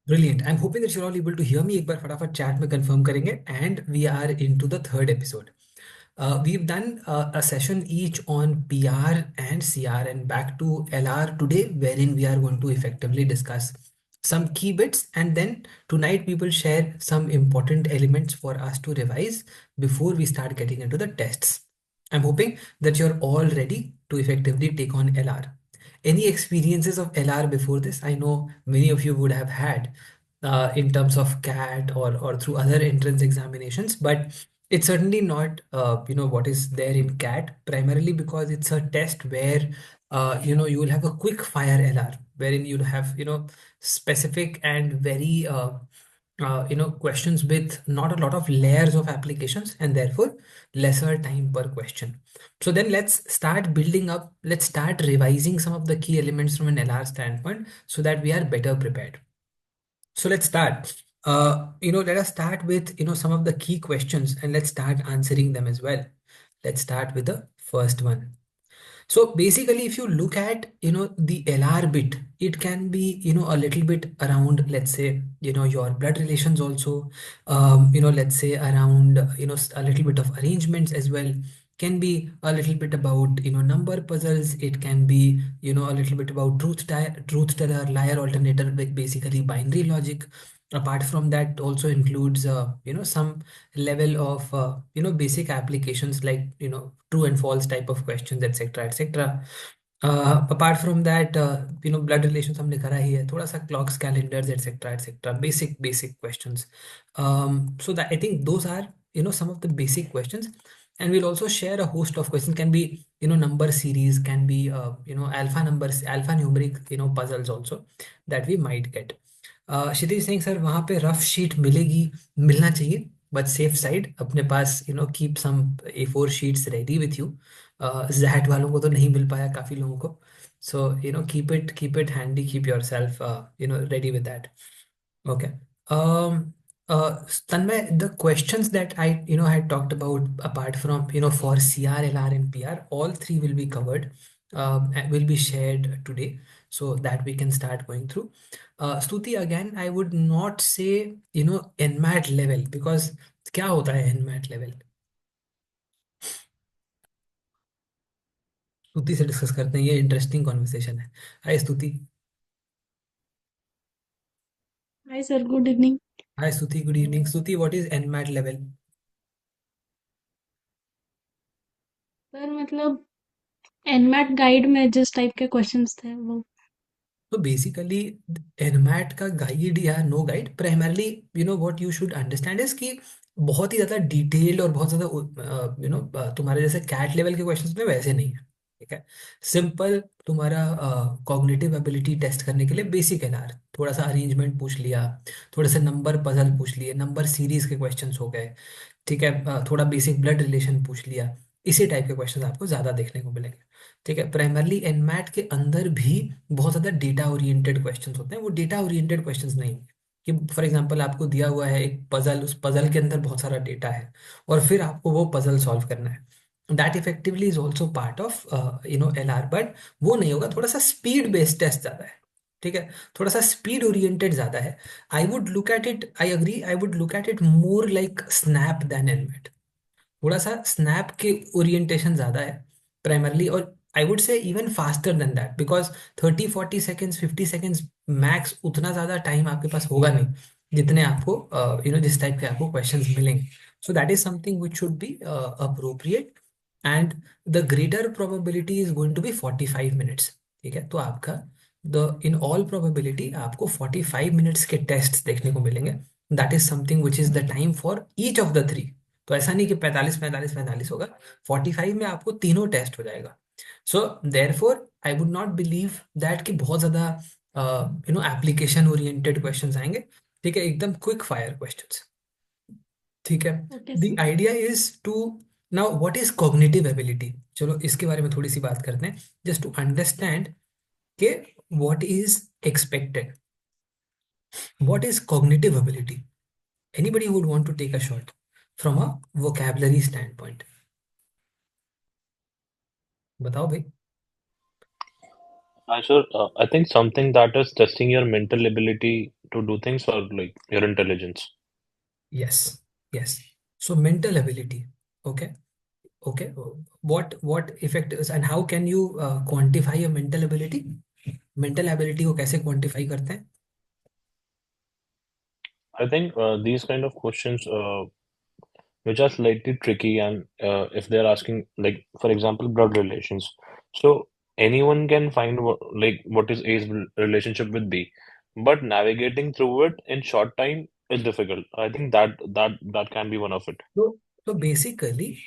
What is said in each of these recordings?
Brilliant. I'm hoping that you're all able to hear me. एक बार फटाफट chat में confirm करेंगे and we are into the third episode. We've done a session each on PR and CR and back to LR today, wherein we are going to effectively discuss some key bits, and then tonight we will share some important elements for us to revise before we start getting into the tests. I'm hoping that you're all ready to effectively take on LR. Any experiences of LR before this? I know many of you would have had in terms of CAT or through other entrance examinations, but it's certainly not what is there in CAT, primarily because it's a test where you will have a quick fire LR wherein you'll have specific and very questions with not a lot of layers of applications and therefore lesser time per question. So then let's start building up, let's start revising some of the key elements from an LR standpoint so that we are better prepared. So let's start. Let us start with some of the key questions and let's start answering them as well. Let's start with the first one. So basically, if you look at, the LR bit, it can be, a little bit around, let's say, your blood relations also, let's say around, a little bit of arrangements as well. Can be a little bit about, number puzzles. It can be, a little bit about truth teller, liar alternator, with basically binary logic. Apart from that, also includes, some level of, basic applications like, true and false type of questions, etc., etc. Apart from that, blood relations हमने करा ही है, थोड़ा सा clocks, calendars, etc., etc. Basic questions. So that I think those are, some of the basic questions. And we'll also share a host of questions. Can be, number series, can be, alpha numbers, alphanumeric, puzzles also that we might get. Kshitij Singh sir, वहाँ पे rough sheet मिलेगी, मिलना चाहिए, but safe side अपने पास keep some A4 sheets ready with you. जैट वालों को तो नहीं मिल पाया काफी लोगों को, so keep it handy, keep yourself ready with that. Okay. Tanmay, the questions that I had talked about, apart from for CR, LR, and PR, all three will be covered, and will be shared today, so that we can start going through. Stuti, again, I would not say NMAT level, because क्या होता है NMAT level? स्तुति से discuss करते हैं, ये interesting conversation है. Hi Stuti. Hi sir, good evening. Hi Stuti, good evening. Stuti, what is NMAT level? Sir मतलब एनमैट गाइड में जिस टाइप के क्वेश्चंस थे वो। तो बेसिकली एनमैट का गाइड या no guide, primarily what you should understand is कि बहुत ही ज्यादा डिटेल्ड और बहुत ज्यादा तुम्हारे जैसे कैट लेवल के क्वेश्चंस में वैसे नहीं है. ठीक है. सिंपल तुम्हारा कॉग्निटिव एबिलिटी टेस्ट करने के लिए बेसिक एनआर, थोड़ा सा अरेंजमेंट पूछ लिया, थोड़े से नंबर पजल पूछ लिए, नंबर सीरीज के क्वेश्चंस हो गए. ठीक है. थोड़ा बेसिक ब्लड रिलेशन पूछ लिया. इसी टाइप के क्वेश्चंस आपको ज्यादा देखने को मिलेंगे. ठीक है. प्राइमरली एनमैट के अंदर भी बहुत ज़्यादा डेटा ओरिएंटेड क्वेश्चंस होते हैं. वो डेटा ओरिएंटेड क्वेश्चंस नहीं होंगे कि फॉर एग्जांपल आपको दिया हुआ है एक पजल, उस पजल के अंदर बहुत सारा डेटा है और फिर आपको वो पजल सॉल्व करना है. That effectively is also part of LR, but वो नहीं होगा. थोड़ा सा स्पीड बेस्ड टेस्ट ज़्यादा है. ठीक है. थोड़ा सा स्पीड ओरिएंटेड ज़्यादा है. I would look at it, I agree, I would look at it more like snap than animate. थोड़ा सा स्नैप के ओरिएंटेशन ज्यादा है प्राइमरली, और I would say even faster than that, because 30-40 seconds, 50 seconds max, उतना ज्यादा time आपके पास होगा नहीं जितने आपको जिस टाइप के आपको क्वेश्चंस मिलेंगे. So that is something which should be appropriate. And the greater probability is going to be 45 minutes. ठीक है. तो आपका द इन ऑल प्रोबेबिलिटी आपको 45 मिनट्स के टेस्ट देखने को मिलेंगे. That is something which is the time for each of the three. तो ऐसा नहीं कि 45-45-45 होगा. 45 में आपको तीनों टेस्ट हो जाएगा. So therefore I would not believe that कि बहुत ज्यादा एप्लीकेशन ओरिएंटेड क्वेश्चंस आएंगे. ठीक है. एकदम क्विक फायर क्वेश्चंस. ठीक है. Okay the sir. Idea is to, now what is cognitive ability, चलो इसके बारे में थोड़ी सी बात करते हैं, जस्ट टू अंडरस्टैंड के what is expected. What is cognitive ability? Anybody who would want to take a shot from a vocabulary standpoint? बताओ भाई. Sure. I think something that is testing your mental ability to do things or like your intelligence? Yes, yes. So mental ability. Okay, okay. What effect is and how can you quantify a mental ability? Mental ability को कैसे quantify करते हैं? I think these kind of questions, which are slightly tricky, and if they're asking, like, for example, blood relations. So anyone can find what is A's relationship with B, but navigating through it in short time is difficult. I think that can be one of it. So so basically,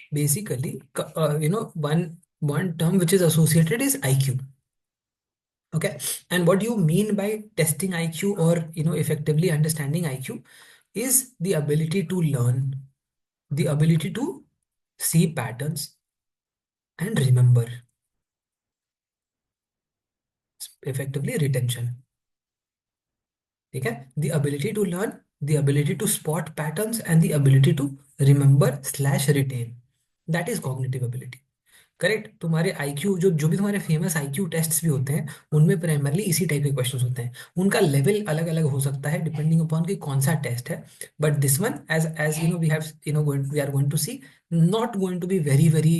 one term which is associated is IQ. Okay, and what you mean by testing IQ or effectively understanding IQ is the ability to learn, the ability to see patterns and remember, effectively retention. ठीक है, the ability to learn, the ability to spot patterns and the ability to remember slash retain, that is cognitive ability. Correct, तुम्हारे IQ जो जो भी तुम्हारे famous IQ tests भी होते हैं उनमें प्राइमरली इसी टाइप के क्वेश्चंस होते हैं। उनका लेवल अलग अलग हो सकता है डिपेंडिंग अपॉन कि कौन सा टेस्ट है, but this one as we have we are going to see, not going to be very very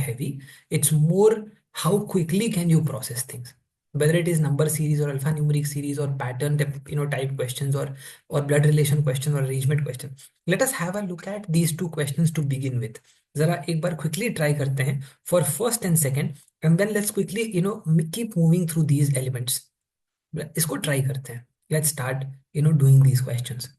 heavy. It's more how quickly can you process things, whether it is number series or alphanumeric series or pattern type questions or blood relation question or arrangement question. Let us have a look at these two questions to begin with. जरा एक बार quickly try करते हैं for first and second, and then let's quickly keep moving through these elements. इसको try करते हैं, let's start doing these questions.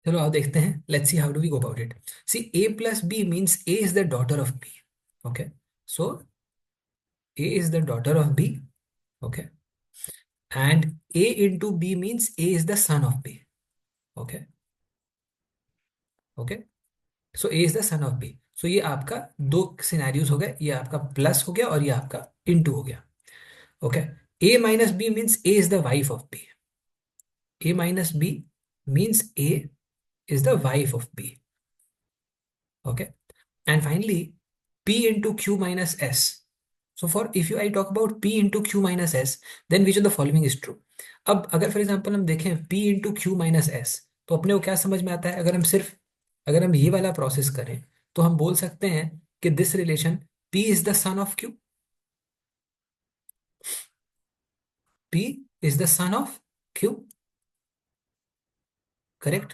चलो आओ देखते हैं, let's see how do we go about it. See a plus b means a is the daughter of b. Okay, so a is the daughter of b. Okay, and a into b means a is the son of b. Okay, okay, so A is the son of B. So ये आपका दो scenarios हो गए, ये आपका plus हो गया और ये आपका इनटू हो गया। Okay, A minus B means A is the wife of B. A minus B means A is the wife of B. Okay, and finally P into Q minus S. So for if you I talk about P into Q minus S, then which of the following is true? अब अगर for example हम देखें P into Q minus S, तो अपने को क्या समझ में आता है? अगर हम ये वाला प्रोसेस करें तो हम बोल सकते हैं कि this relation P is the son of Q, P is the son of Q, correct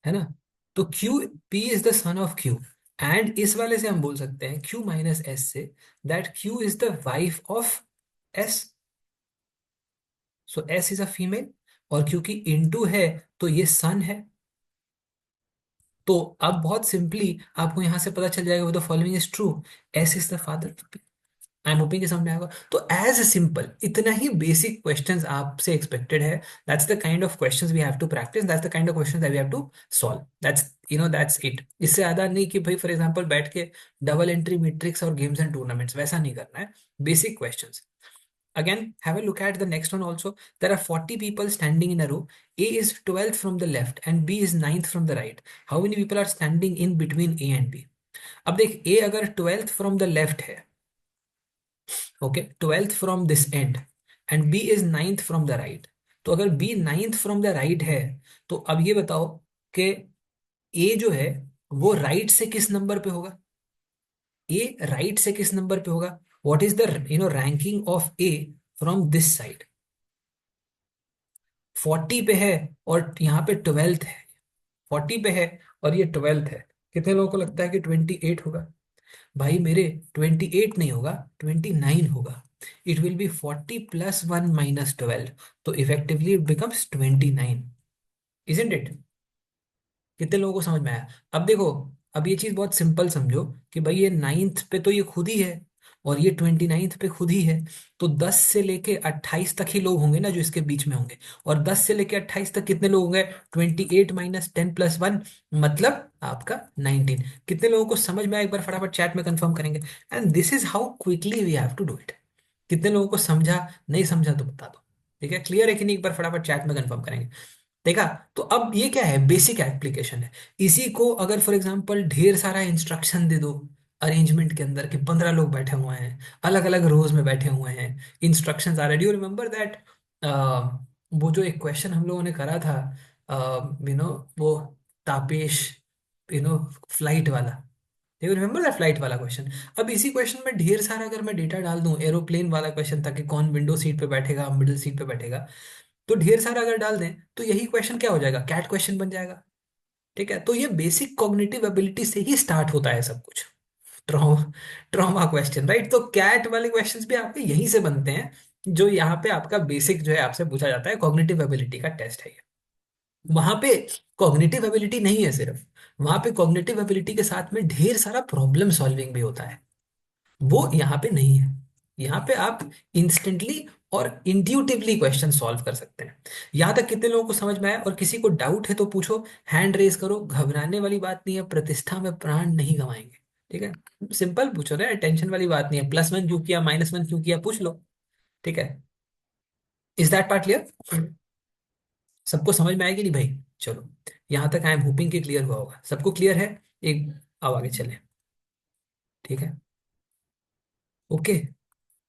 है ना? तो Q, P is the son of Q, and इस वाले से हम बोल सकते हैं Q minus S say that Q is the wife of S। So S is a female, और क्योंकि इनटू है तो ये सन है। तो अब बहुत सिंपली आपको यहां से पता चल जाएगा the following is true, S is the father of P। I am hoping कि समझ में आएगा। तो एज सिंपल इतना ही बेसिक क्वेश्चंस आपसे एक्सपेक्टेड है। That's the kind of questions we have to practice, that's the kind of questions that we have to solve, that's it. इससे ज्यादा नहीं कि भाई फॉर एग्जांपल बैठ के डबल एंट्री मैट्रिक्स और गेम्स एंड टूर्नामेंट्स, वैसा नहीं करना है। Basic questions. Again, have a look at the next one also. There are 40 people standing in a row. A is 12th from the left and B is 9th from the right. How many people are standing in between A and B? अब देख, A अगर 12th from the left है, okay, 12th from this end, and B is 9th from the right, तो अगर B 9th from the right है, तो अब ये बताओ कि ए जो है वो राइट से किस नंबर पे होगा? ए राइट से किस नंबर पे होगा? What is the ranking of A from this side? 40 पे है और यहाँ पे 12th है। 40 पे है और ये 12th है। कितने लोगों को लगता है कि 28 होगा? भाई मेरे 28 नहीं होगा, 29 होगा। इट विल बी 40 + 1 - 12, तो effectively it becomes 29, isn't it? कितने लोगों को समझ में आया? अब देखो, अब ये चीज बहुत सिंपल समझो कि भाई ये नाइन्थ पे तो ये खुद ही है, और ये 29th पे खुद ही है। तो 10 से लेके 28 तक ही लोग होंगे ना जो इसके बीच में होंगे। और 10 से लेके 28 तक कितने लोग होंगे? 28 - 10 + 1, मतलब आपका 19। कितने लोगों को समझ में आया? एक बार फटाफट चैट में कंफर्म करेंगे। And this is how quickly we have to do it. कितने लोगों को समझा? नहीं समझा तो बता दो। ठीक है, क्लियर है कि नहीं? एक बार फटाफट चैट में कंफर्म करेंगे। देखा? तो अब ये क्या है? बेसिक एप्लीकेशन है। इसी को अगर फॉर एग्जांपल ढेर सारा इंस्ट्रक्शन दे दो अरेंजमेंट के अंदर, कि 15 लोग बैठे हुए हैं, अलग अलग रोज में बैठे हुए हैं, इंस्ट्रक्शंस आ रहे, यू रिमेम्बर दैट? वो जो एक क्वेश्चन हम लोगों ने करा था, वो तापेश, फ्लाइट वाला, यू रिमेम्बर दैट फ्लाइट वाला क्वेश्चन? अब इसी क्वेश्चन में ढेर सारा अगर मैं डेटा डाल दूं, एरोप्लेन वाला क्वेश्चन था कि कौन विंडो सीट पे बैठेगा, मिडिल सीट पे बैठेगा, तो ढेर सारा अगर डाल दें तो यही क्वेश्चन क्या हो जाएगा? कैट क्वेश्चन बन जाएगा। ठीक है, तो ये बेसिक कॉग्निटिव एबिलिटी से ही स्टार्ट होता है सब कुछ। Trauma trauma question, right? तो कैट वाले क्वेश्चंस भी आपके यहीं से बनते हैं, जो यहाँ पे आपका बेसिक जो है आपसे पूछा जाता है, कॉग्निटिव एबिलिटी का टेस्ट है ये। वहां पे कॉग्निटिव एबिलिटी नहीं है सिर्फ, वहां पे कॉग्निटिव एबिलिटी के साथ में ढेर सारा प्रॉब्लम सॉल्विंग भी होता है। वो यहाँ पे नहीं है। यहाँ पे आप इंस्टेंटली और इंट्यूटिवली क्वेश्चन सॉल्व कर सकते हैं। यहाँ तक कितने लोगों को समझ में आया? और किसी को डाउट है तो पूछो, हैंड रेज करो, घबराने वाली बात नहीं है, प्रतिष्ठा में प्राण नहीं गंवाएंगे। ठीक है, सिंपल पूछो ना, टेंशन वाली बात नहीं है। +1 क्यों किया, -1 क्यों किया, पूछ लो। ठीक है, इज दैट पार्ट क्लियर? सबको समझ में आएगी नहीं भाई? चलो, यहाँ तक आई एम होपिंग कि क्लियर हुआ होगा। सबको क्लियर है? एक, आओ आगे चले। ठीक है, ओके,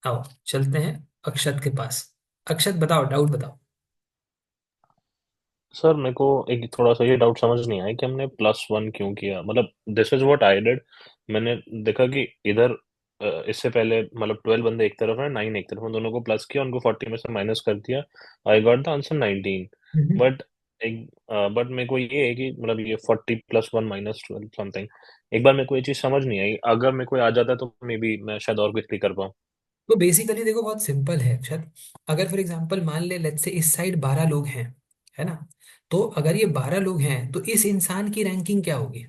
आओ चलते हैं अक्षत के पास। अक्षत बताओ, डाउट बताओ। सर मेरे को एक थोड़ा सा ये डाउट समझ नहीं आया कि हमने +1 क्यों किया, मतलब this is what I did. मैंने देखा कि इधर इससे पहले मतलब 12 बंदे एक तरफ है, 9 एक तरफ, उन दोनों को प्लस किया, उनको 40 में से माइनस कर दिया। आई got the answer 19। Hmm. But एक बट मेरे को ये है कि मतलब ये 40 + 1 -12 समथिंग, एक बार मेरे को ये चीज समझ नहीं आई। अगर मेरे को आ जाता तो मे बी मैं शायद और क्विकली कर पाऊँ। तो बेसिकली देखो, बहुत सिंपल है अक्षत। अगर फॉर एग्जांपल मान ले, लेट्स से इस साइड 12 लोग हैं, है ना? तो अगर ये 12 लोग हैं तो इस इंसान की रैंकिंग क्या होगी?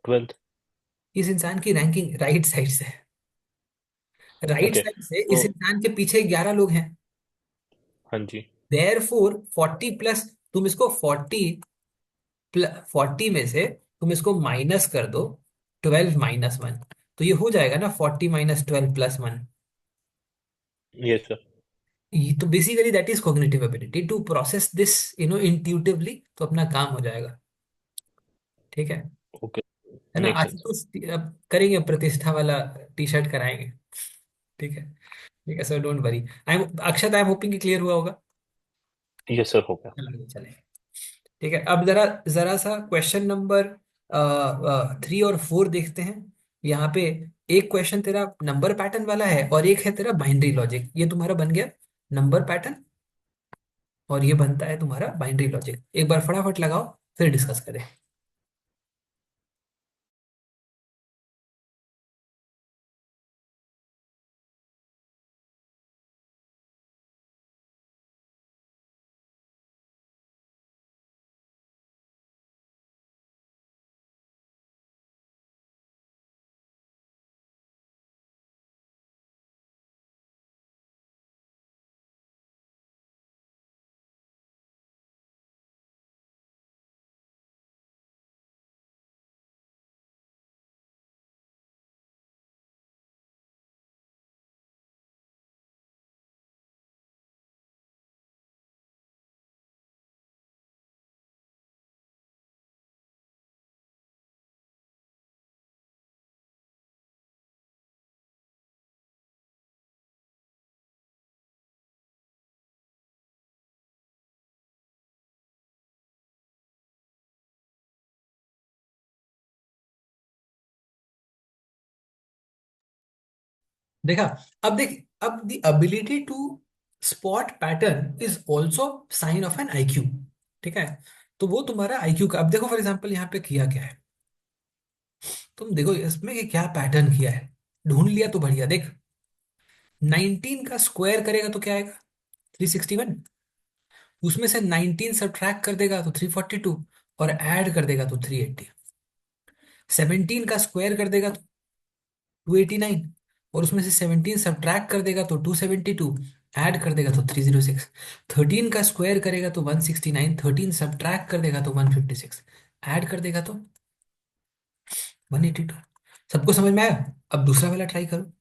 12th। इस इंसान की रैंकिंग राइट साइड से, राइट ओके साइड से तो इस इंसान के पीछे 11 लोग हैं। हाँ जी। देयरफॉर 40 प्लस, तुम इसको 40 में से तुम इसको माइनस कर दो, 12 - 1, तो ये हो जाएगा ना 40 - 12 + 1। ये सर। ये तो basically that is cognitive ability to process this, intuitively, तो अपना काम हो जाएगा। ठीक है ओके, है ना? Make sense. आशुतोष, अब करेंगे प्रतिष्ठा वाला टी शर्ट कराएंगे। ठीक है, ठीक है sir, don't worry. I am Akshat, I am hoping कि क्लियर हुआ होगा। ये सर हो गया। चलो चले। ठीक है, अब जरा जरा सा क्वेश्चन नंबर 3 और 4 देखते हैं। यहाँ पे एक क्वेश्चन तेरा नंबर पैटर्न वाला है, और एक है तेरा बाइनरी लॉजिक। ये तुम्हारा बन गया नंबर पैटर्न, और ये बनता है तुम्हारा बाइनरी लॉजिक। एक बार फटाफट लगाओ, फिर डिस्कस करें। देखा? अब देख, अब the ability to spot pattern is also sign of an IQ. ठीक है, तो वो तुम्हारा आईक्यू का, अब देखो फॉर एग्जांपल यहाँ पे किया क्या है। तुम देखो इसमें कि क्या पैटर्न किया है, ढूंढ लिया तो बढ़िया। देख, 19 का स्क्वायर करेगा तो क्या आएगा? 361। उसमें से 19 सब्ट्रैक्ट कर देगा तो 342, और ऐड कर देगा तो 380। 17 का स्क्वायर कर देगा तो 289, और उसमें से 17 सब्ट्रैक्ट कर देगा तो 272, ऐड कर देगा तो 306। 13 का स्क्वायर करेगा तो 169, 13 सब्ट्रैक्ट कर देगा तो 156, ऐड कर देगा तो 182। सबको समझ में आया? अब दूसरा वाला ट्राई करो।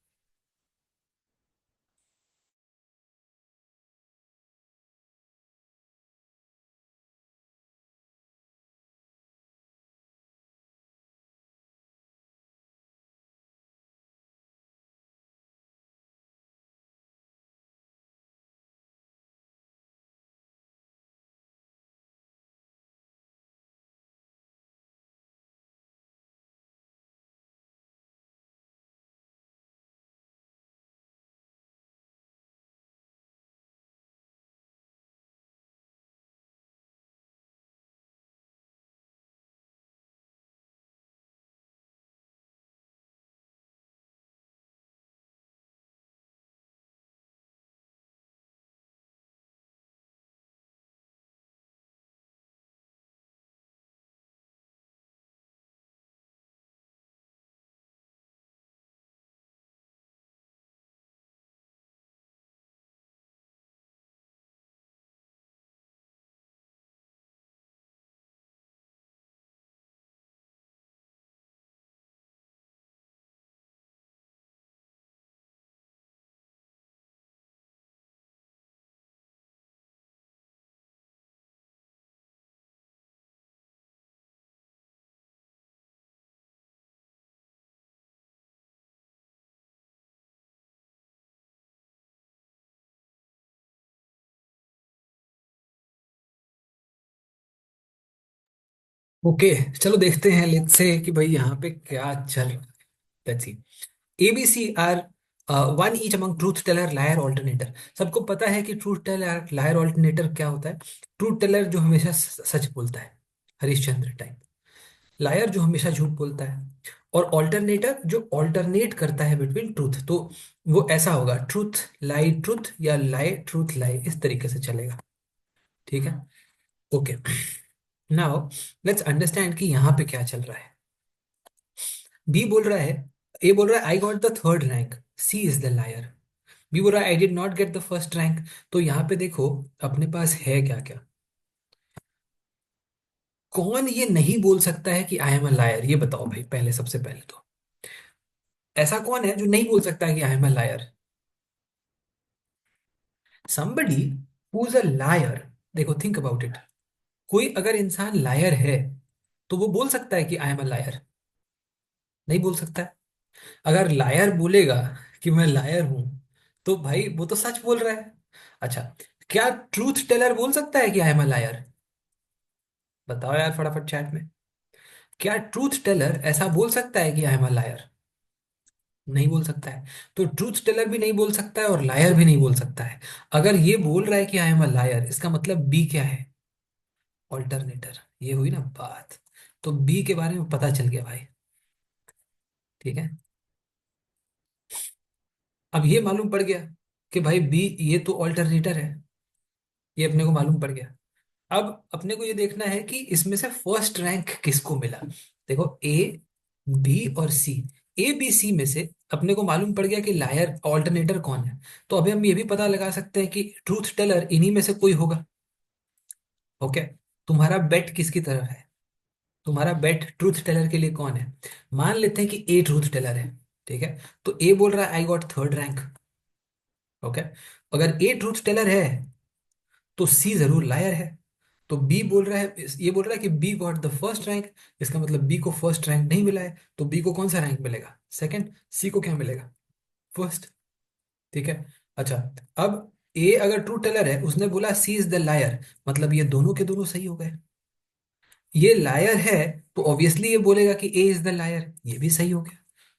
ओके, चलो देखते हैं, लेट्स से कि भाई यहाँ पे क्या चल रहा है। Let's see. ABC are one each among truth teller, liar, alternator. सबको पता है कि ट्रूथ टेलर, लायर, ऑल्टरनेटर क्या होता है। ट्रूथ टेलर जो हमेशा सच बोलता है, हरिश्चंद्र टाइप। लायर जो हमेशा झूठ बोलता है। और ऑल्टरनेटर जो ऑल्टरनेट करता है बिटवीन ट्रूथ। तो वो ऐसा होगा, ट्रूथ लाई ट्रूथ, या लाई ट्रूथ लाई, इस तरीके से चलेगा। ठीक है। ओके, नाउ लेट्स अंडरस्टैंड कि यहाँ पे क्या चल रहा है। बी बोल रहा है, ए बोल रहा है I got the third rank, C is the liar. B बोल रहा है I did not get the first rank. तो यहाँ पे देखो अपने पास है क्या क्या। कौन ये नहीं बोल सकता है कि आई एम अ लायर? ये बताओ भाई, पहले सबसे पहले तो ऐसा कौन है जो नहीं बोल सकता है कि I am a liar? somebody who is a liar। देखो, थिंक अबाउट इट। कोई अगर इंसान लायर है तो वो बोल सकता है कि आई एम अ लायर? नहीं बोल सकता है। अगर लायर बोलेगा कि मैं लायर हूं, तो भाई वो तो सच बोल रहा है। अच्छा, क्या ट्रूथ टेलर बोल सकता है कि आई एम अ लायर? बताओ यार फटाफट चैट में। क्या ट्रूथ टेलर ऐसा बोल सकता है कि आई एम अ लायर? नहीं बोल सकता है। तो ट्रूथ टेलर भी नहीं बोल सकता है और लायर भी नहीं बोल सकता है। अगर ये बोल रहा है कि आई एम अ लायर, इसका मतलब बी क्या है? ऑल्टरनेटर। ये हुई ना बात। तो बी के बारे में पता चल गया भाई। ठीक है। अब ये मालूम पड़ गया कि भाई बी ये तो ऑल्टरनेटर है। ये अपने को मालूम पड़ गया। अब अपने को ये देखना है कि इसमें से फर्स्ट रैंक किसको मिला। देखो, ए, बी और सी। ए बी सी में से अपने को मालूम पड़ गया कि लायर ऑल्टरनेटर कौन है। तो अभी हम ये भी पता लगा सकते हैं कि ट्रूथ टेलर इन्हीं में से कोई होगा। ओके। तुम्हारा बेट किसकी तरफ है? तुम्हारा बेट ट्रूथ टेलर के लिए कौन है? मान लेते हैं कि ए ट्रूथ टेलर है। ठीक है। तो ए बोल रहा है I got third rank. Okay. अगर ए ट्रूथ टेलर है तो सी जरूर लायर है। तो बी बोल रहा है, ये बोल रहा है कि B got the first rank. इसका मतलब बी को फर्स्ट रैंक नहीं मिला है। तो बी को कौन सा रैंक मिलेगा? सेकंड। सी को क्या मिलेगा? फर्स्ट। ठीक है। अच्छा, अब ए अगर ट्रू टेलर है, उसने बोला सी इज द लायर, मतलब ये दोनों के दोनों सही हो गए। ये लायर है तो ऑब्वियसली ये बोलेगा कि ए इज द लायर, ये भी सही हो गया।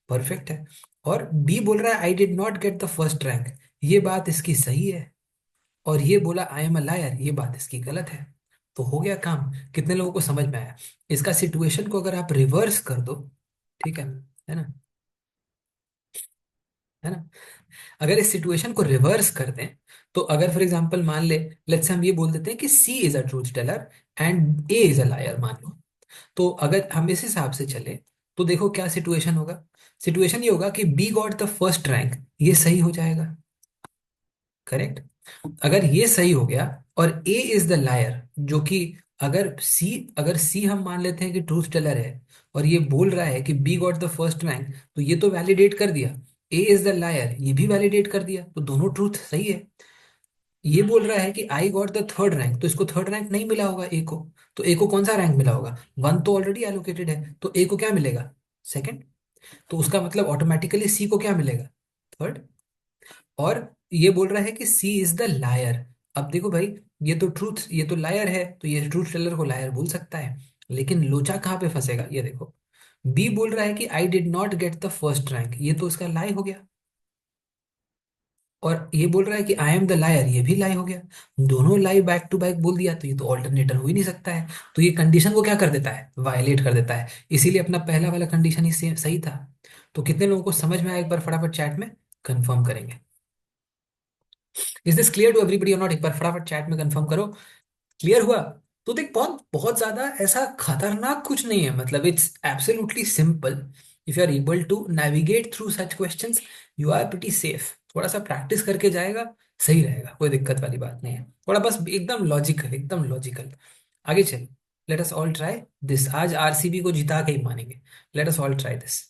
परफेक्ट है। और बी बोल रहा है I did not get the first rank, ये बात इसकी सही है। और ये बोला आई एम अ लायर, ये बात इसकी गलत है। तो हो गया काम। कितने लोगों को समझ में आया? इसका सिचुएशन को अगर आप रिवर्स कर दो, ठीक है ना? है ना। अगर इस सिचुएशन को रिवर्स कर दें, तो अगर फॉर एग्जांपल मान ले, लेट्स से हम ये बोल देते हैं कि C is a truth teller and A is a liar, मान लो। तो अगर हम इस हिसाब से चले, तो देखो क्या सिचुएशन होगा। सिचुएशन ये होगा कि B got the first rank, ये सही हो जाएगा, करेक्ट। अगर ये सही हो गया और ए इज द लायर, जो कि अगर सी हम मान लेते हैं कि ट्रूथ टेलर है, और ये बोल रहा है कि B got the first rank, तो ये तो वैलिडेट कर दिया। ए इज द लायर, ये भी वैलिडेट कर दिया, तो दोनों ट्रूथ सही है। ये बोल रहा है कि आई गॉट द थर्ड रैंक, तो इसको थर्ड रैंक नहीं मिला होगा ए को। तो ए को कौन सा रैंक मिला होगा, वन तो ऑलरेडी एलोकेटेड है, तो ए को क्या मिलेगा, सेकंड। तो उसका मतलब ऑटोमेटिकली सी को क्या मिलेगा, थर्ड। और ये बोल रहा है कि सी इज द लायर। अब देखो भाई, ये तो लायर है, तो ये ट्रूथ टेलर को लायर बोल सकता है। लेकिन लोचा कहाँ पे फंसेगा, ये देखो। बी बोल रहा है कि आई did not get the first rank, ये तो उसका लाई हो गया। और ये बोल रहा है कि आई एम द लायर, ये भी लाई हो गया। दोनों लाई बैक टू बैक बोल दिया, तो ये तो ऑल्टरनेटर हो ही नहीं सकता है। तो ये कंडीशन को क्या कर देता है, वायलेट कर देता है। इसीलिए अपना पहला वाला कंडीशन ही सही था। तो कितने लोगों को समझ में आया, एक बार फटाफट चैट में कंफर्म करेंगे। Is this clear to everybody or not, एक बार फटाफट चैट में कंफर्म करो। क्लियर हुआ। तो देख, बहुत बहुत ज्यादा ऐसा खतरनाक कुछ नहीं है, मतलब it's absolutely simple. If you are able to navigate through such questions, you are pretty safe. थोड़ा सा प्रैक्टिस करके जाएगा, सही रहेगा, कोई दिक्कत वाली बात नहीं है। थोड़ा बस एकदम लॉजिकल, एकदम लॉजिकल। आगे चल। Late us all try this, आज आरसीबी को जिता के ही मानेंगे। Late us all try this.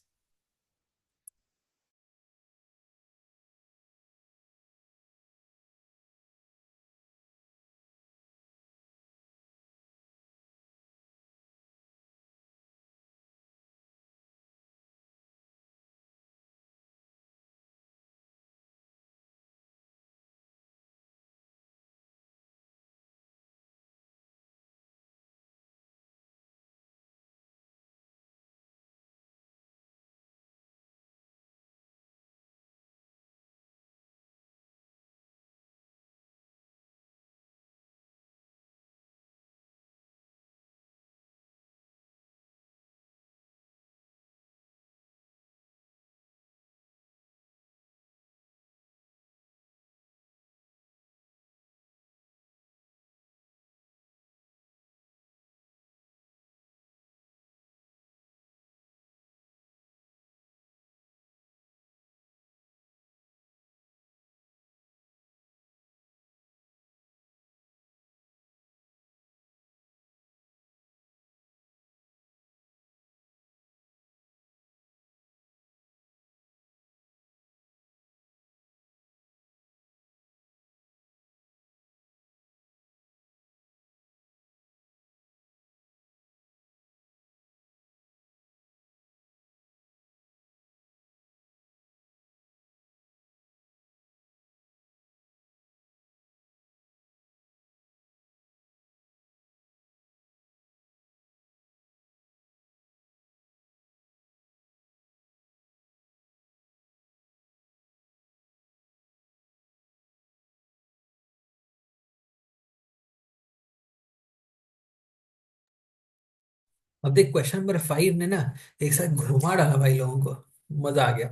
अब देख, क्वेश्चन नंबर 5 ने ना एक साथ घुमा डाला भाई लोगों को, मजा आ गया।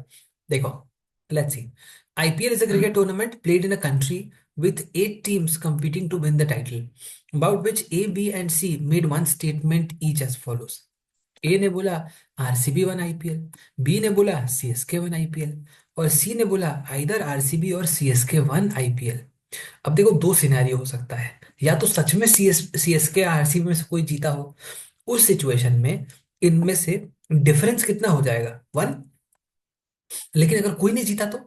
देखो, let's C. IPL is a cricket tournament played in a country with 8 teams competing to win the title, about which A, B, and C made one statement each as follows. ए ने बोला आरसीबी वन आईपीएल, बी ने बोला CSK one IPL, और सी ने बोला either RCB और CSK one IPL. अब देखो, दो सिनेरियो हो सकता है। या तो सच में सीएसके आरसीबी में से कोई जीता हो, उस सिचुएशन में इनमें से डिफरेंस कितना हो जाएगा, वन। लेकिन अगर कोई नहीं जीता तो,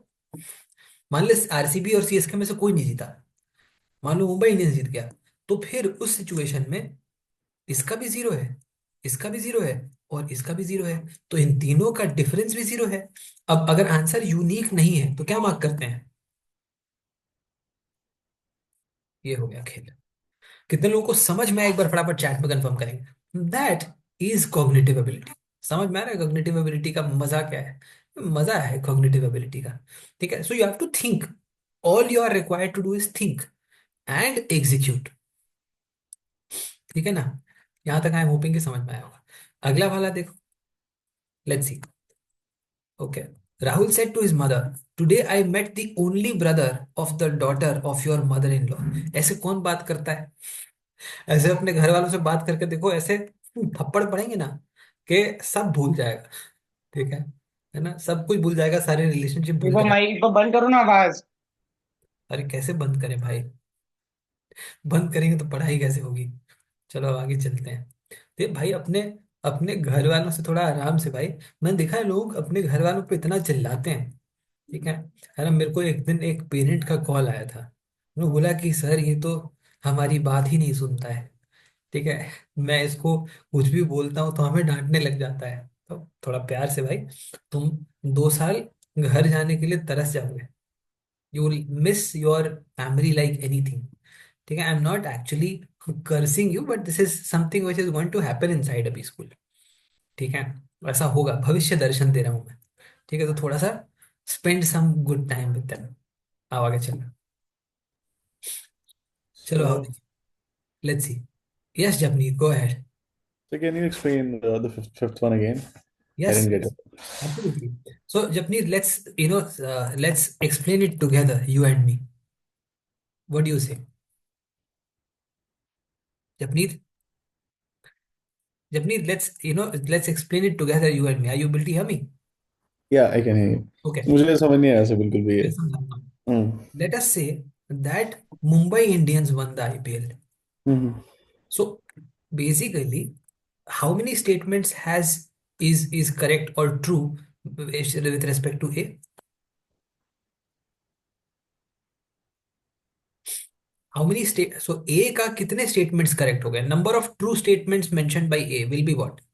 मान ले आरसीबी और सीएसके में से कोई नहीं जीता, मान लो मुंबई इंडियंस जीत गया, तो फिर उस सिचुएशन में इसका भी जीरो है, इसका भी जीरो है, और इसका भी जीरो है। तो इन तीनों का डिफरेंस भी जीरो है। अब अगर आंसर यूनिक नहीं है तो क्या मार्क करते हैं, ये हो गया खेल। कितने लोगों को समझ में आया, एक बार फटाफट चैट में कंफर्म करेंगे। That is cognitive ability. समझ में आ रहा है कॉग्निटिव एबिलिटी का मजा क्या है, मजा है कॉग्निटिव एबिलिटी का। ठीक है, so you have to think, all you are required to do is think and execute. ठीक है ना। यहां तक आई एम होपिंग कि समझ में आया होगा। अगला वाला देखो, let's see. Okay. Rahul said to his mother today I met the only brother of the daughter of your mother in law. ऐसे कौन बात करता है? ऐसे अपने घर वालों से बात करके देखो, ऐसे थप्पड़ पड़ेंगे ना कि सब भूल जाएगा। ठीक है ना, सब कुछ भूल जाएगा, सारे रिलेशनशिप भूल देखो जाएगा। माइक को बंद करो ना आवाज। अरे कैसे बंद करें भाई? बंद करेंगे तो पढ़ाई कैसे होगी? चलो अब आगे चलते हैं। तो भाई अपने अपने घर वालों से थोड़ा आराम से भाई। मैंने देखा है लोग अपने घर वालों पे इतना चिल्लाते हैं। ठीक है ना। मेरे को एक दिन एक पेरेंट का कॉल आया था। उन्होंने बोला कि सर ये तो हमारी बात ही नहीं सुनता है। ठीक है। मैं इसको कुछ भी बोलता हूँ तो हमें डांटने लग जाता है। तो थोड़ा प्यार से भाई, तुम 2 साल घर जाने के लिए तरस जाओगे। You will miss your family like anything. ठीक है, I am not actually cursing you, but this is something which is going to happen inside a school. ठीक है, ऐसा होगा, भविष्य दर्शन दे रहा हूं मैं। ठीक है, तो थोड़ा सा spend some good time with them. आओ आगे चलो। चलो आओ So, देखिए, let's see. Yes Japneet, go ahead. so can you explain the fifth one again? I yes didn't get yes, it. Absolutely. So Japneet, let's explain it together, you and me. What do you say? Japneet, Japneet, let's explain it together, you and me. Are you able to hear me? Yeah, I can hear you. Okay, मुझे समझ नहीं आया ऐसे बिल्कुल भी ये. मैं समझाता हूँ। हम्म. Let us say that Mumbai Indians won the IPL. Hmm. So basically, how many statements is correct or true with respect to A? How many state? So A का कितने statements correct हो गए? Number of true statements mentioned by A will be what?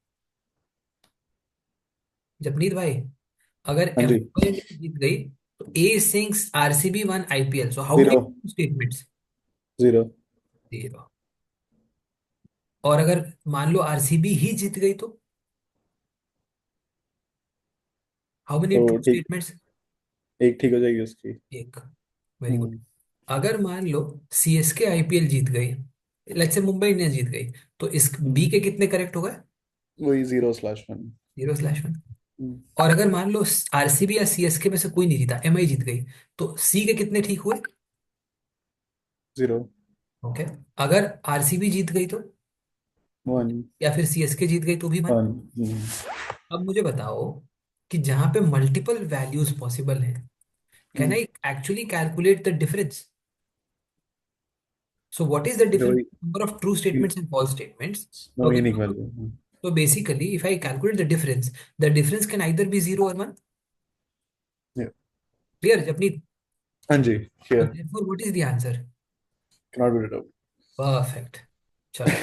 जपनीत भाई, अगर हाँ जी. Mumbai Indians जीत गई तो A is saying RCB won IPL. So how many zero. statements? Zero. Zero. और अगर मान लो आरसीबी ही जीत गई तो हाउ मेनी तो ट्रू ठीक, स्टेटमेंट्स? एक ठीक हो जाएगी उसकी. एक। Very good. हम्म. अगर मान लो सीएसके आईपीएल जीत गई, लेट्स से मुंबई इंडियंस जीत गई, तो इस बी हम्म. के कितने करेक्ट हो गए? वही 0/1. 0/1। हम्म. और अगर मान लो आरसीबी या सीएसके में से कोई नहीं जीता, एमआई जीत गई, तो सी के कितने ठीक हुए? जीरो. ओके। अगर आरसीबी जीत गई तो, वन. या फिर सीएसके जीत गई तो भी वन। वन. हम्म. अब मुझे बताओ कि जहां पे मल्टीपल वैल्यूज पॉसिबल हैं, can hmm. I actually calculate the difference? So what is the ये डिफरेंस वही number of true statements and false statements? तो वही अगर नहीं मान लो, value. so basically, if I calculate the difference can either be 0 or 1. Clear, Japneet? हाँ जी. So Here. therefore, what is the answer? Cannot be it out. Perfect. चलो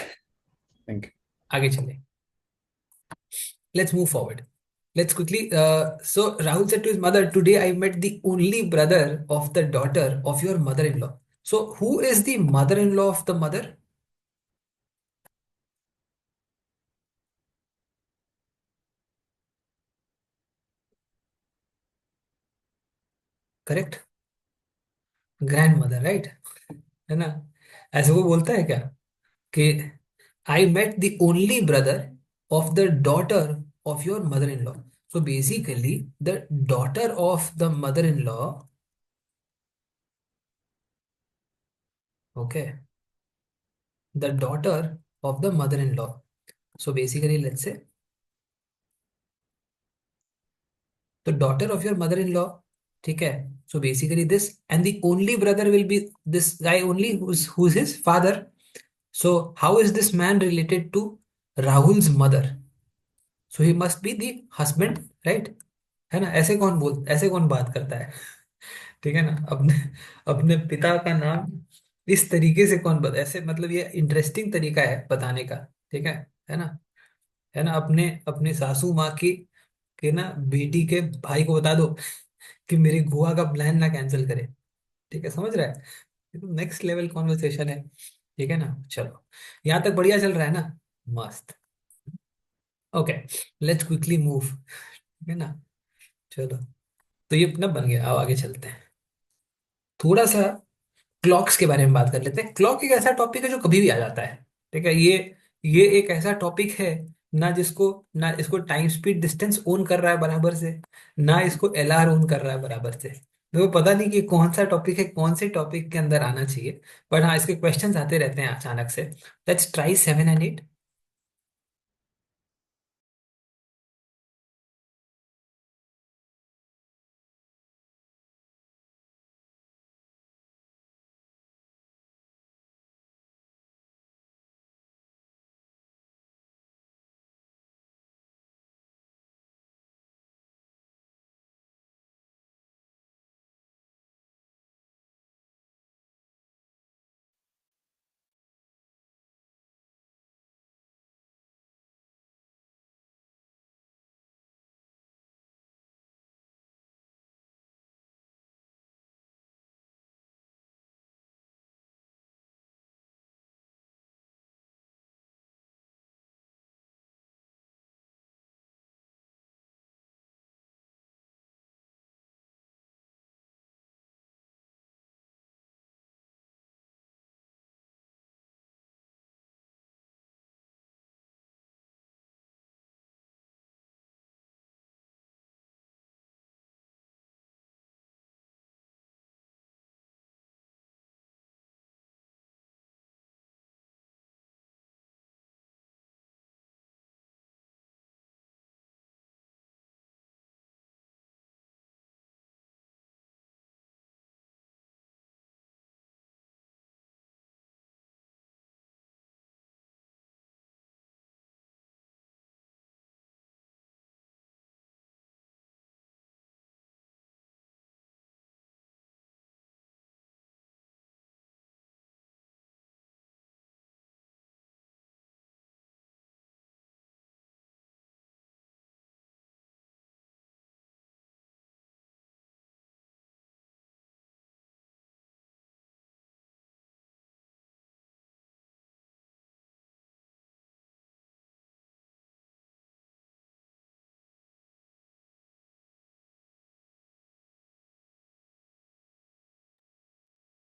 Thank you. आगे चले. Let's move forward. Let's quickly. So Rahul said to his mother, "Today I met the only brother of the daughter of your mother-in-law." So who is the mother-in-law of the mother? Correct? Grandmother, right? है ना? ऐसे वो बोलता है क्या कि I met the only brother of the daughter of your mother-in-law. So basically, the daughter of the mother-in-law, okay, the daughter of the mother-in-law. So basically, let's say the daughter of your mother-in-law, ठीक है? So basically, this and the only brother will be this guy only who's his father. So how is this man related to Rahul's mother? So he must be the husband, right? है ना? ऐसे कौन बात करता है? ठीक है ना, अपने अपने पिता का नाम इस तरीके से कौन बता, ऐसे मतलब ये इंटरेस्टिंग तरीका है बताने का। ठीक है ना? है ना, अपने अपने सासू माँ की के ना बेटी के भाई को बता दो कि मेरी गोवा का प्लान ना कैंसिल करे। ठीक है, समझ रहा है? ये तो नेक्स्ट लेवल कॉन्वर्सेशन है। ठीक है ना? चलो, यहाँ तक बढ़िया चल रहा है ना? मस्त। Okay, let's quickly move. ठीक है ना? चलो, तो ये अपना बन गया। अब आगे चलते हैं। थोड़ा सा क्लॉक्स के बारे में बात कर लेते हैं। क्लॉक एक ऐसा टॉपिक है जो कभी भी आ जाता है। ठीक है, ये एक ऐसा टॉपिक है ना इसको टाइम स्पीड डिस्टेंस ओन कर रहा है बराबर से, ना इसको एलआर ओन कर रहा है बराबर से। मेरे को पता नहीं कि कौन सा टॉपिक है, कौन से टॉपिक के अंदर आना चाहिए, बट हाँ इसके क्वेश्चंस आते रहते हैं अचानक से। Let's try 7 and 8।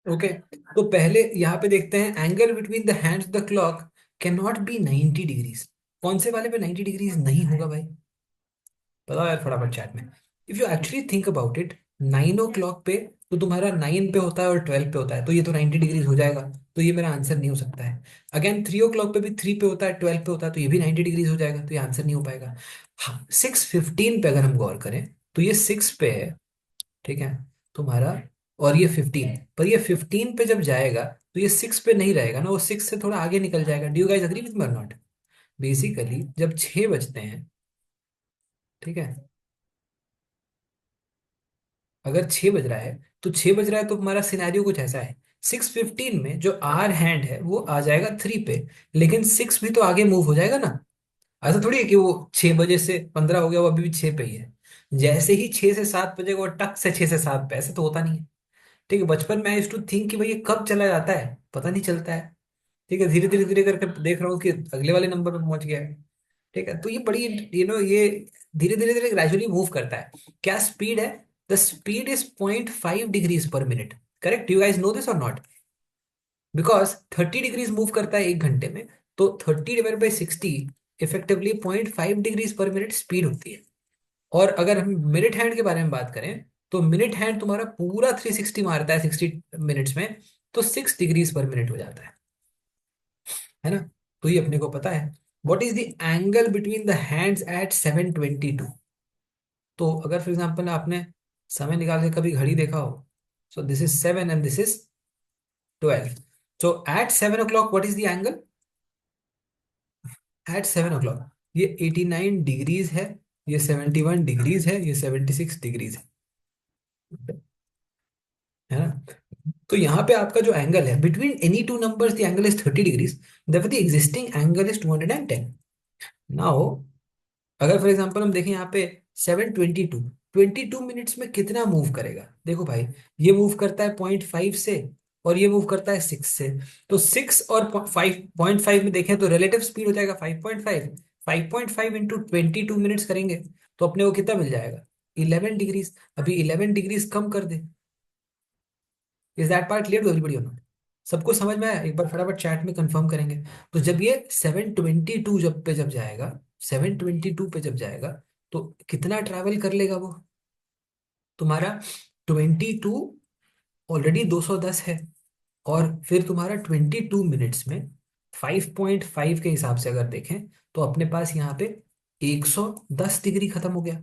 ओके, तो पहले यहाँ पे देखते हैं, angle between the hands the clock can not be 90 degrees. कौन से वाले पे 90 डिग्रीज नहीं होगा भाई? बताओ यार फटाफट चैट में। If you actually think about it, 9 o'clock पे तो तुम्हारा 9 पे होता है और 12 पे होता है, तो ये तो 90 डिग्रीज हो जाएगा। तो ये मेरा आंसर नहीं हो सकता है। अगेन 3 o'clock पे भी 3 पे होता है, 12 पे होता है, तो ये भी 90 डिग्रीज हो जाएगा, तो ये आंसर नहीं हो पाएगा। हाँ, 6:15 पे अगर हम गौर करें तो ये 6 पे है, ठीक है तुम्हारा, और ये 15, पर ये 15 पे जब जाएगा तो ये 6 पे नहीं रहेगा ना, वो 6 से थोड़ा आगे निकल जाएगा। Do you guys agree with me or not? Basically जब 6 बजते हैं, ठीक है, अगर 6 बज रहा है तो 6 बज रहा है तो हमारा सिनेरियो कुछ ऐसा है, 6:15 में जो आर हैंड है वो आ जाएगा 3 पे, लेकिन 6 भी तो आगे मूव हो जाएगा ना। ऐसा थोड़ी है कि वो 6 बजे से 15 हो गया, वो अभी भी 6 पे ही है। जैसे ही 6 से 7 बजेगा वो टक से 6 से 7 पे, ऐसे तो होता नहीं है। ठीक है, बचपन में आई यूज्ड टू थिंक कि भाई ये कब चला जाता है पता नहीं चलता है। ठीक है, धीरे धीरे धीरे करके देख रहा हूँ कि अगले वाले नंबर पे पहुंच गया है। ठीक है, तो ये बड़ी, ये धीरे धीरे धीरे ग्रेजुअली मूव करता है। क्या स्पीड है? The speed is 0.5 degrees per minute. Correct? You guys know this or not? Because 30 degrees move करता है 1 घंटे में, तो 30/60 effectively 0.5 degrees per minute speed होती है। और अगर हम मिनट हैंड के बारे में बात करें, तो मिनट हैंड तुम्हारा पूरा 360 मारता है 60 मिनट्स में, तो 6 डिग्रीज पर मिनट हो जाता है ना? तो ये अपने को पता है। What is the angle between the hands eight 7:22? तो अगर फॉर एग्जाम्पल आपने समय निकाल के कभी घड़ी देखा हो, so this is 7 and this is 12, so at 7 o'clock what is the angle? At 7 o'clock ये 89 डिग्रीज है, ये 71 डिग्रीज है, ये 76 डिग्रीज है ना? तो यहाँ पे आपका जो एंगल है between any two numbers, the angle is 30 degrees, the existing angle is 210। Now अगर फॉर एग्जांपल हम देखें यहाँ पे 7:22, 22 मिनट्स में कितना मूव करेगा? देखो भाई, ये मूव करता है 0.5 से, और ये मूव करता है 6 से। तो 6 और 5.5 में देखें तो रिलेटिव स्पीड हो जाएगा 5.5। 5.5 इंटू 22 मिनट्स करेंगे तो अपने को कितना मिल जाएगा? 11 डिग्रीज। अभी 11 डिग्रीज कम कर दे। Is that part clear to everybody और नॉट? सबको समझ में आया? एक बार फटाफट चैट में कंफर्म करेंगे। तो जब ये 7:22 जब जाएगा, 7:22 पे जब जाएगा, तो कितना ट्रैवल कर लेगा वो तुम्हारा? 22 ऑलरेडी 210 है, और फिर तुम्हारा 22 मिनट्स में 5.5 के हिसाब से अगर देखें तो अपने पास यहाँ पे 110 डिग्री खत्म हो गया।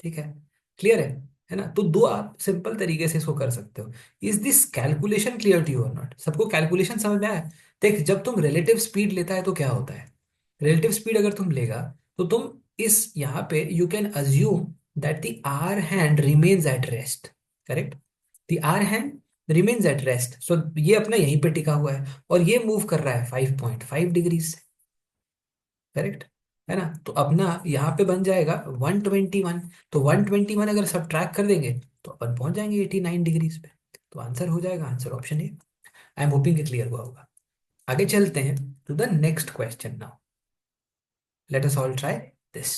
ठीक है, क्लियर है ना? तो दो आप सिंपल तरीके से इसको कर सकते हो। Is this calculation clear to you or not? सबको कैलकुलेशन समझ में आया? देख, जब तुम रिलेटिव स्पीड लेता है तो क्या होता है, रिलेटिव स्पीड अगर तुम लेगा तो तुम इस यहाँ पे you can assume that the hour hand remains at rest. Correct, the hour hand remains at rest, so ये अपना यहीं पे टिका हुआ है और ये मूव कर रहा है 5.5 डिग्रीज। करेक्ट है ना? तो अपना यहाँ पे बन जाएगा 121। तो 121 अगर सब ट्रैक कर देंगे तो अपन पहुंच जाएंगे 89 डिग्रीज पे। तो आंसर हो जाएगा, answer option A. I am hoping कि क्लियर हुआ होगा। आगे चलते हैं to the next question now. Let us all try this.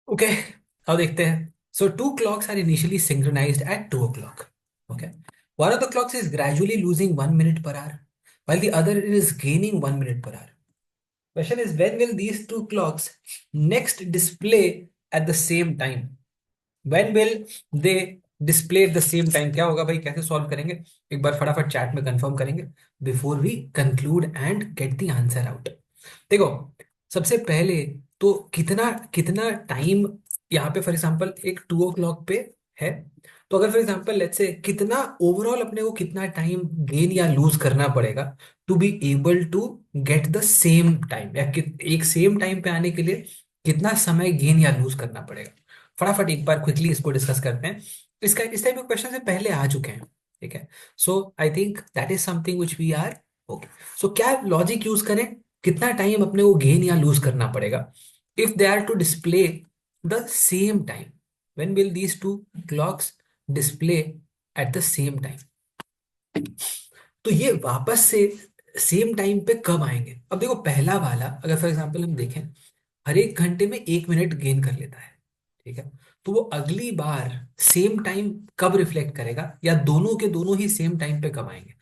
Okay, अब देखते हैं. So two clocks are initially synchronised at 2 o'clock. Okay, one of the clocks is gradually losing 1 minute per hour while the other is gaining 1 minute per hour. Question is, when will these two clocks next display at the same time? When will they display at the same time? क्या होगा भाई, कैसे solve करेंगे? एक बार फटाफट chat में confirm करेंगे before we conclude and get the answer out. देखो, सबसे पहले तो कितना कितना टाइम यहाँ पे फॉर एग्जांपल एक 2 o'clock पे है. तो अगर फॉर एग्जांपल लेट्स से कितना ओवरऑल अपने को कितना टाइम गेन या लूज करना पड़ेगा to be able to get the same time, या एक सेम टाइम पे आने के लिए कितना समय गेन या लूज करना पड़ेगा. फटाफट एक बार क्विकली इसको डिस्कस करते हैं. इसका इस टाइप के क्वेश्चन से पहले आ चुके हैं. ठीक है, so I think that is something which we are okay. So क्या लॉजिक यूज करें, कितना टाइम अपने को गेन या लूज करना पड़ेगा if they are to display the same time? When will these two clocks display at the same time? तो ये वापस से सेम टाइम पे कब आएंगे? अब देखो, पहला वाला अगर फॉर एग्जांपल हम देखें, हर एक घंटे में 1 मिनट गेन कर लेता है. ठीक है, तो वो अगली बार सेम टाइम कब रिफ्लेक्ट करेगा, या दोनों के दोनों ही सेम टाइम पे कब आएंगे?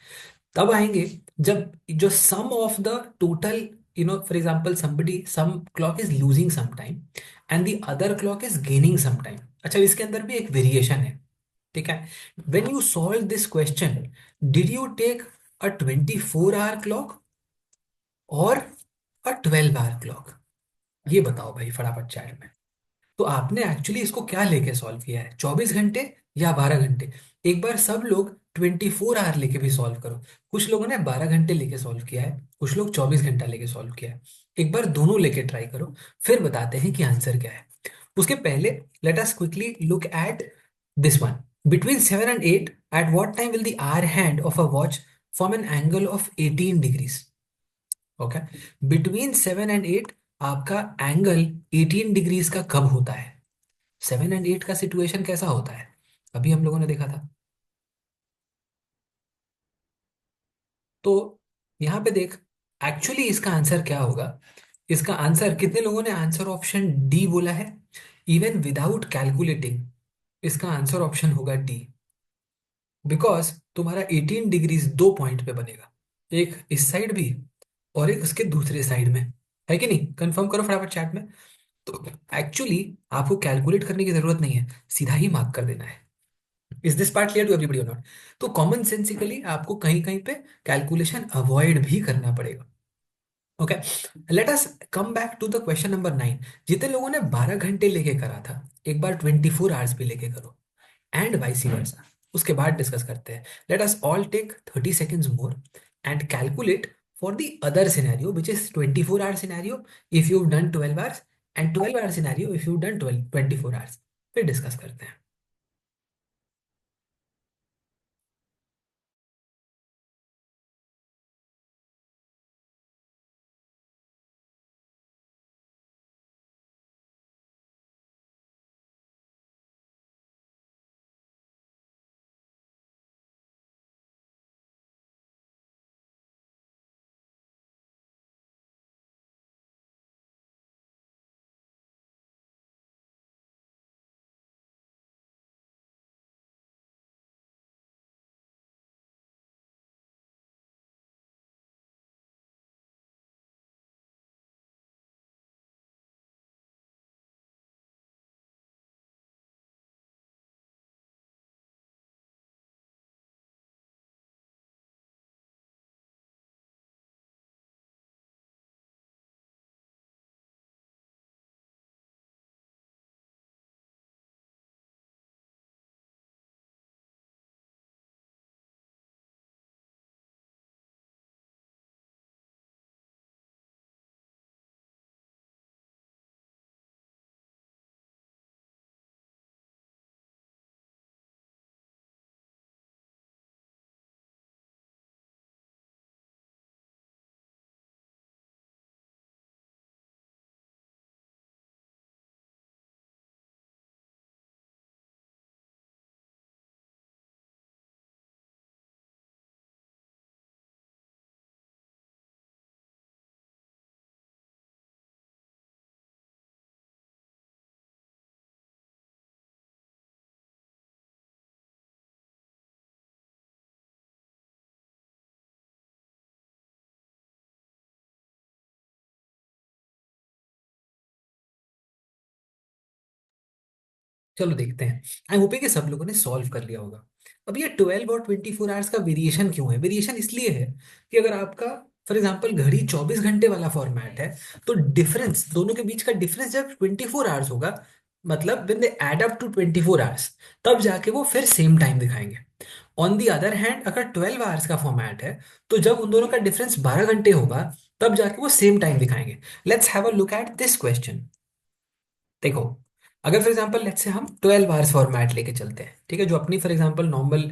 तब आएंगे जब जो sum of the total, for example somebody some clock is losing some time and the other clock is gaining some time. अच्छा, इसके अंदर भी एक वेरिएशन है. ठीक है, when you solve this question, did you take a 24 hour clock और a 12 hour clock? ये बताओ भाई फटाफट चैट में. तो आपने एक्चुअली इसको क्या लेके सॉल्व किया है, 24 घंटे या 12 घंटे? एक बार सब लोग 24 hour लेके भी सॉल्व करो. कुछ लोगों ने 12 घंटे लेके सॉल्व किया है, कुछ लोग 24 घंटा लेके सॉल्व किया है. एक बार दोनों लेके ट्राई करो, फिर बताते हैं कि आंसर क्या है. उसके पहले let us quickly look at this one. Between 7 and 8, at what time will the hour hand of a watch form an angle of 18 degrees? Okay, between 7 and 8 आपका एंगल 18 डिग्रीज का कब होता है? 7 and 8 का सिचुएशन कैसा होता है, अभी हम लोगों ने देखा था. तो यहां पे देख, एक्चुअली इसका आंसर क्या होगा. इसका आंसर, कितने लोगों ने आंसर ऑप्शन डी बोला है? इवन विदाउट कैलकुलेटिंग इसका आंसर ऑप्शन होगा डी. बिकॉज तुम्हारा 18 डिग्रीज दो पॉइंट पे बनेगा, एक इस साइड भी और एक उसके दूसरे साइड में. है कि नहीं? कंफर्म करो फटाफट चैट में. तो एक्चुअली आपको कैलकुलेट करने की जरूरत नहीं है, सीधा ही मार्क कर देना है. Is this part clear to everybody or not? तो कॉमन सेंसिकली आपको कहीं कहीं पे कैलकुलेशन अवॉइड भी करना पड़ेगा. Okay, let us come back to the question number 9. जितने लोगों ने 12 घंटे लेके करा था, एक बार 24 आवर्स भी लेके करो, एंड वाइस वर्सा. उसके बाद डिस्कस करते हैं. Let us all take 30 seconds more and calculate for the other scenario which is 24 hour scenario if you done 12 hours, and 12 hour scenario if you done 24 hours. फिर discuss करते हैं. चलो देखते हैं। आई होप कि सब लोगों ने सॉल्व कर लिया होगा। अब ये 12 और 24 आवर्स का वेरिएशन क्यों है? वेरिएशन इसलिए है कि अगर आपका फॉर एग्जाम्पल घड़ी 24 घंटे वाला फॉर्मेट है, तो डिफरेंस दोनों के बीच का डिफरेंस जब 24 आवर्स होगा, मतलब when they add up to 24 hours, तब जाके वो फिर सेम टाइम दिखाएंगे। ऑन दी अदर हैंड अगर 12 आवर्स का फॉर्मेट है, तो जब उन दोनों का डिफरेंस 12 घंटे होगा, तब जाके वो सेम टाइम दिखाएंगे। Let's have a look at this question. देखो, अगर फॉर एग्जांपल लेट्स से हम 12 आवर्स फॉर्मेट लेके चलते हैं, ठीक है, जो अपनी for example normal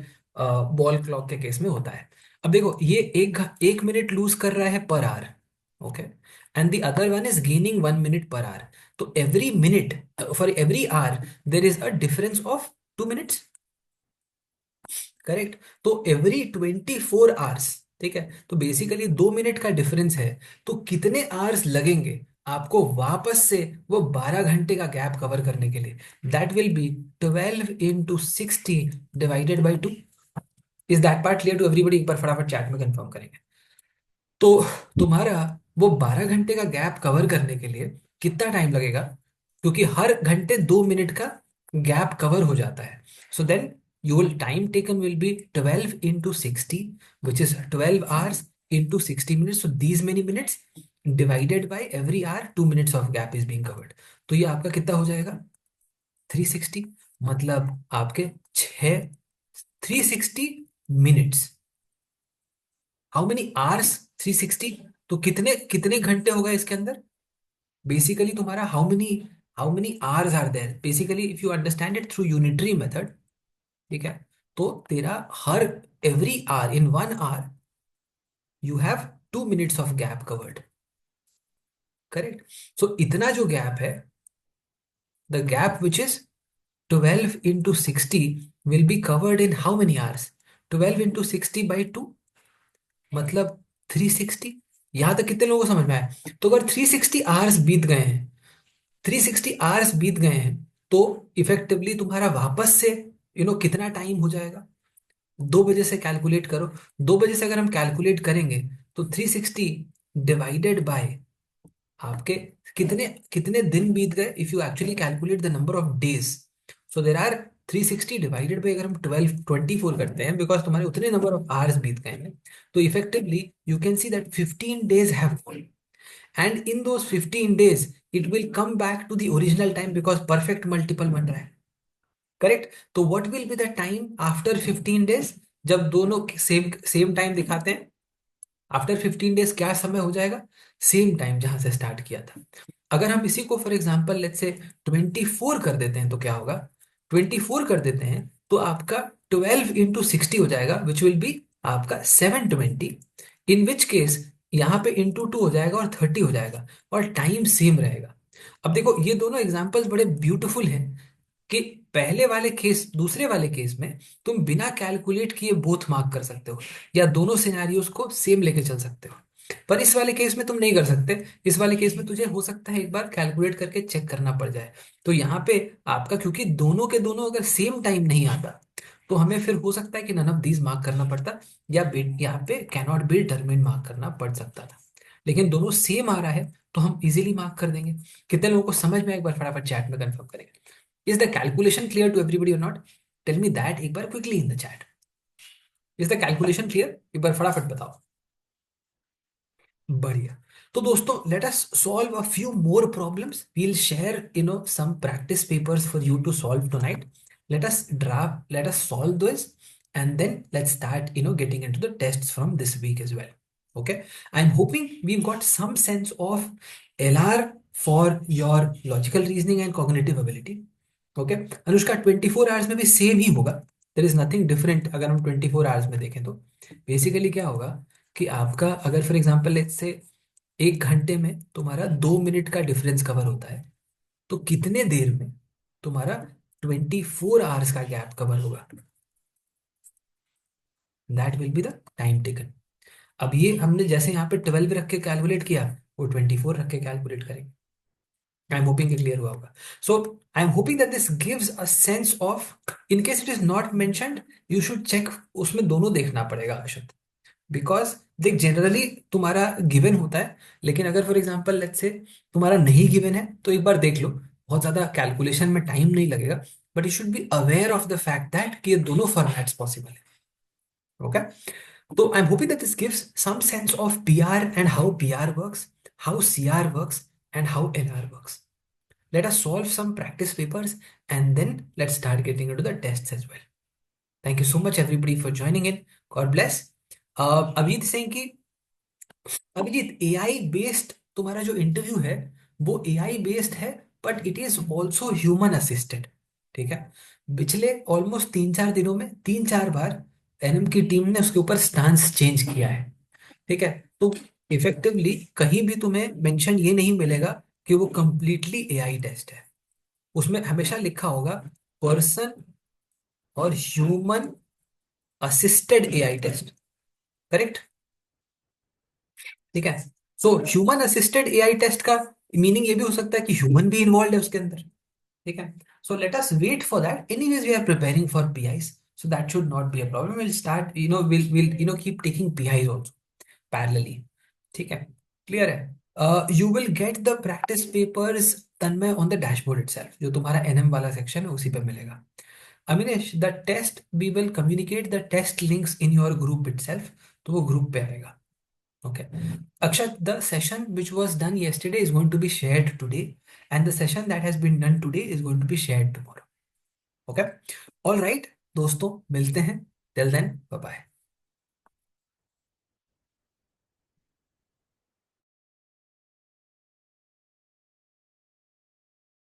ball clock के केस में होता है। अब देखो, ये एक मिनट लूज कर रहा है per hour, okay, and the other one is gaining 1 minute per hour. तो every minute, for every hour there is a difference of 2 minutes, correct. तो एवरी 24 आवर्स, ठीक है, तो बेसिकली 2 मिनट का डिफरेंस है। तो कितने आवर्स लगेंगे आपको वापस से वो 12 घंटे का गैप कवर करने के लिए? That will be 12 × 60 divided by 2। Is that part clear to everybody? एक बार फटाफट चैट में कंफर्म करेंगे। तो तुम्हारा वो 12 घंटे का गैप कवर करने के लिए कितना टाइम लगेगा? क्योंकि हर घंटे 2 मिनट का गैप कवर हो जाता है। So then your time taken will be 12 × 60, which is 12 hours into 60 minutes. So these many minutes divided by every hour 2 minutes of gap is being covered. तो ये आपका कितना हो जाएगा? 360। मतलब आपके 360 मिनट्स। How many hours? 360। तो कितने कितने घंटे होगा इसके अंदर? बेसिकली तुम्हारा how many hours are there, basically if you understand it through unitary method, ठीक है, तो तेरा हर every hour in 1 hour you have 2 minutes of gap covered, correct. So इतना जो गैप है, the gap which is 12 × 60 will be covered in how many hours? 12 × 60/2, मतलब 360। यहां तक कितने लोगों को समझ में आया? तो अगर 360 आवर्स बीत गए हैं, 360 आवर्स बीत गए हैं, तो इफेक्टिवली तुम्हारा वापस से कितना टाइम हो जाएगा? 2 बजे से कैलकुलेट करो। 2 बजे से अगर हम कैलकुलेट करेंगे, तो 360 डिवाइडेड बाय आपके कितने कितने दिन बीत गए? If you actually calculate the number of days, so there are 360 divided by, अगर हम 24 करते हैं, बिकॉज तुम्हारे उतने नंबर ऑफ आवर्स बीत गए हैं, तो effectively you can see that 15 days have gone, and in those 15 days it will come back to the original time, because perfect multiple बन रहा है, करेक्ट। तो what will be the time after 15 days, जब दोनों same same time दिखाते हैं? After 15 days क्या समय हो जाएगा? सेम टाइम जहां से स्टार्ट किया था। अगर हम इसी को फॉर एग्जाम्पल लेट्स से 24 कर देते हैं, तो क्या होगा? 24 कर देते हैं तो आपका 12 × 60 हो जाएगा, विच विल बी आपका 720, इन विच केस यहाँ पे ×2 हो जाएगा और 30 हो जाएगा, और टाइम सेम रहेगा। अब देखो, ये दोनों एग्जाम्पल्स बड़े ब्यूटीफुल हैं कि पहले वाले केस, दूसरे वाले केस में तुम बिना कैलकुलेट किए बोथ मार्क कर सकते हो, या दोनों सिनेरियोज को सेम लेके चल सकते हो। पर इस वाले केस में तुम नहीं कर सकते। इस वाले केस में तुझे हो सकता है एक बार कैलकुलेट करके चेक करना पड़ जाए। तो यहाँ पे आपका, क्योंकि दोनों के दोनों अगर सेम टाइम नहीं आता, तो हमें फिर हो सकता है कि नन ऑफ दीज मार्क करना पड़ता, या यहाँ पे can not be determined mark करना पड़ सकता था। लेकिन दोनों सेम आ रहा है, तो हम इजीली मार्क कर देंगे। कितने लोगों को समझ में? एक बार फटाफट चैट में कंफर्म करेंगे। Is the calculation clear to everybody or not? Tell me that एक बार quickly in the chat. Is the calculation clear? एक बार फटाफट बताओ। बढ़िया। तो दोस्तों, let us solve a few more problems. We'll share some practice papers for you to solve tonight. Let us solve those, and then let's start getting into the tests from this week as well. Okay, I'm hoping we've got some sense of LR for your logical reasoning and cognitive ability. Okay, Anushka 24 hours में भी same ही होगा। There is nothing different. अगर हम 24 hours में देखें, तो basically क्या होगा कि आपका अगर फॉर एग्जाम्पल लेट्स से 1 घंटे में तुम्हारा 2 मिनट का डिफरेंस कवर होता है, तो कितने देर में तुम्हारा 24 आवर्स का गैप कवर होगा? That will be the time taken. अब ये हमने जैसे यहाँ पे 12 रख के कैलकुलेट किया, वो 24 रख के कैलकुलेट करेंगे। आई एम होपिंग क्लियर हुआ होगा। So I am hoping that this gives a sense of, in case it is not mentioned, you should check, उसमें दोनों देखना पड़ेगा अक्षत, बिकॉज देख जनरली तुम्हारा गिवन होता है, लेकिन अगर फॉर एग्जाम्पल लेट्स से तुम्हारा नहीं गिवन है, तो एक बार देख लो, बहुत ज्यादा कैलकुलेशन में टाइम नहीं लगेगा। But you should be aware of the fact that कि ये दोनों फॉर्मेट्स पॉसिबल है। ओके, तो I am hoping that this gives some sense of PR and how PR works, how CR works, and how NR works. Let us solve some practice papers and then let's start getting into the tests as well. Thank you so much everybody for joining in. God bless. Abhijit Singh की, Abhijit AI based तुम्हारा जो interview है वो AI based है, but it is also human assisted. ठीक है, पिछले almost 3-4 दिनों में 3-4 बार एनएम की टीम ने उसके ऊपर स्टांस चेंज किया है. ठीक है, तो इफेक्टिवली कहीं भी तुम्हें मेंशन ये नहीं मिलेगा कि वो कंप्लीटली एआई टेस्ट है. उसमें हमेशा लिखा होगा पर्सन और human assisted AI test. Correct? ठीक है, so human assisted AI test का मीनिंग ये भी हो सकता है कि ह्यूमन भी इन्वॉल्व है उसके अंदर. ठीक है, so let us wait for that. Anyways we are preparing for PIs, so that should not be a problem. Will start, will keep taking PIs also parallelly. ठीक है, क्लियर है? You will get the practice papers Tanmay on the dashboard itself. जो तुम्हारा NM वाला section है उसी पे मिलेगा. Aminesh, the test we will communicate the test links in your group itself. तो वो ग्रुप पे आएगा. Okay, Akshat, the session which was done yesterday is going to be shared today, and the session that has been done today is going to be shared tomorrow. Okay, all right, दोस्तों मिलते हैं. Till then, bye bye.